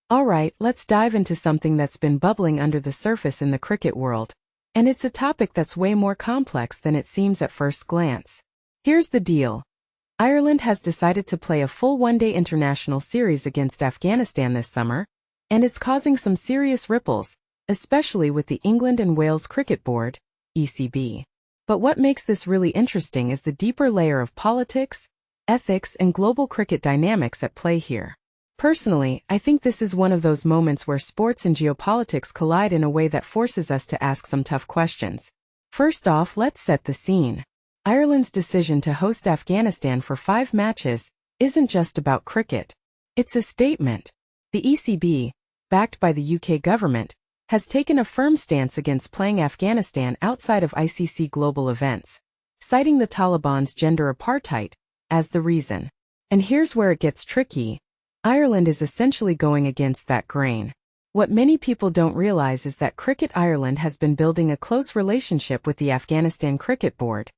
Alright, let's dive into something that's been bubbling under the surface in the cricket world. And it's a topic that's way more complex than it seems at first glance. Here's the deal. Ireland has decided to play a full one-day international series against Afghanistan this summer, and it's causing some serious ripples, especially with the England and Wales Cricket Board, ECB. But what makes this really interesting is the deeper layer of politics, ethics, and global cricket dynamics at play here. Personally, I think this is one of those moments where sports and geopolitics collide in a way that forces us to ask some tough questions. First off, let's set the scene. Ireland's decision to host Afghanistan for 5 matches isn't just about cricket. It's a statement. The ECB, backed by the UK government, has taken a firm stance against playing Afghanistan outside of ICC global events, citing the Taliban's gender apartheid as the reason. And here's where it gets tricky. Ireland is essentially going against that grain. What many people don't realize is that Cricket Ireland has been building a close relationship with the Afghanistan Cricket Board,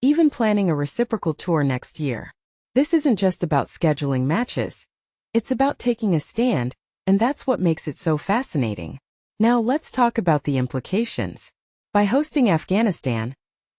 even planning a reciprocal tour next year. This isn't just about scheduling matches. It's about taking a stand, and that's what makes it so fascinating. Now let's talk about the implications. By hosting Afghanistan,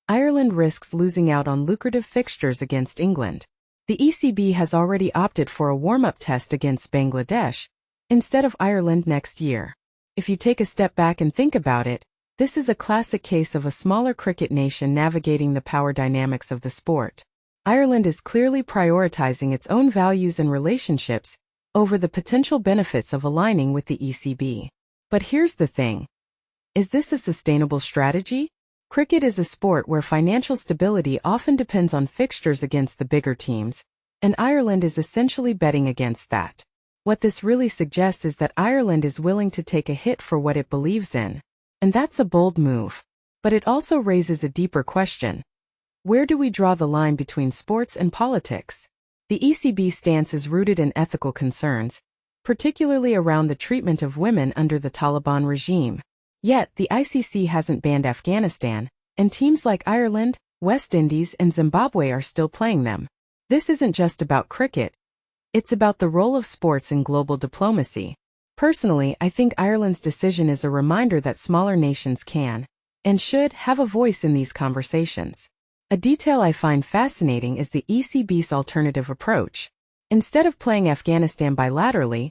Ireland risks losing out on lucrative fixtures against England. The ECB has already opted for a warm-up test against Bangladesh instead of Ireland next year. If you take a step back and think about it, this is a classic case of a smaller cricket nation navigating the power dynamics of the sport. Ireland is clearly prioritizing its own values and relationships over the potential benefits of aligning with the ECB. But here's the thing. Is this a sustainable strategy? Cricket is a sport where financial stability often depends on fixtures against the bigger teams, and Ireland is essentially betting against that. What this really suggests is that Ireland is willing to take a hit for what it believes in, and that's a bold move. But it also raises a deeper question. Where do we draw the line between sports and politics? The ECB stance is rooted in ethical concerns, particularly around the treatment of women under the Taliban regime. Yet, the ICC hasn't banned Afghanistan, and teams like Ireland, West Indies, and Zimbabwe are still playing them. This isn't just about cricket. It's about the role of sports in global diplomacy. Personally, I think Ireland's decision is a reminder that smaller nations can, and should, have a voice in these conversations. A detail I find fascinating is the ECB's alternative approach. Instead of playing Afghanistan bilaterally,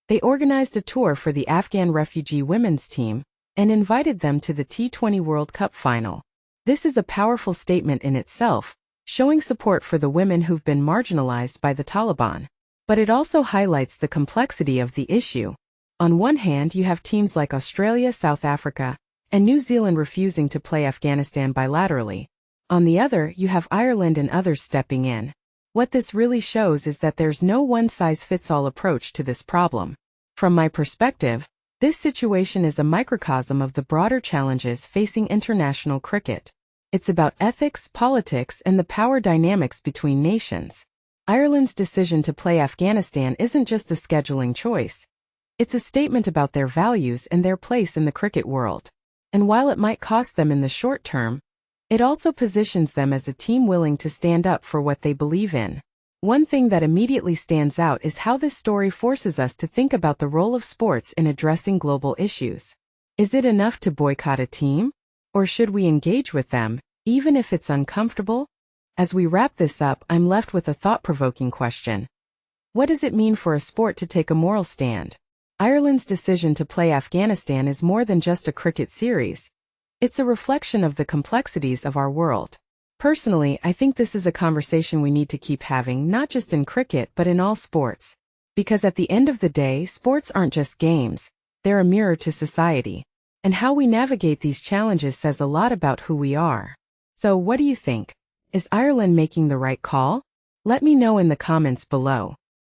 they organized a tour for the Afghan refugee women's team, and invited them to the T20 World Cup final. This is a powerful statement in itself, showing support for the women who've been marginalized by the Taliban. But it also highlights the complexity of the issue. On one hand, you have teams like Australia, South Africa, and New Zealand refusing to play Afghanistan bilaterally. On the other, you have Ireland and others stepping in. What this really shows is that there's no one-size-fits-all approach to this problem. From my perspective, this situation is a microcosm of the broader challenges facing international cricket. It's about ethics, politics, and the power dynamics between nations. Ireland's decision to play Afghanistan isn't just a scheduling choice. It's a statement about their values and their place in the cricket world. And while it might cost them in the short term, it also positions them as a team willing to stand up for what they believe in. One thing that immediately stands out is how this story forces us to think about the role of sports in addressing global issues. Is it enough to boycott a team? Or should we engage with them, even if it's uncomfortable? As we wrap this up, I'm left with a thought-provoking question. What does it mean for a sport to take a moral stand? Ireland's decision to play Afghanistan is more than just a cricket series. It's a reflection of the complexities of our world. Personally, I think this is a conversation we need to keep having, not just in cricket but in all sports. Because at the end of the day, sports aren't just games, they're a mirror to society. And how we navigate these challenges says a lot about who we are. So what do you think? Is Ireland making the right call? Let me know in the comments below.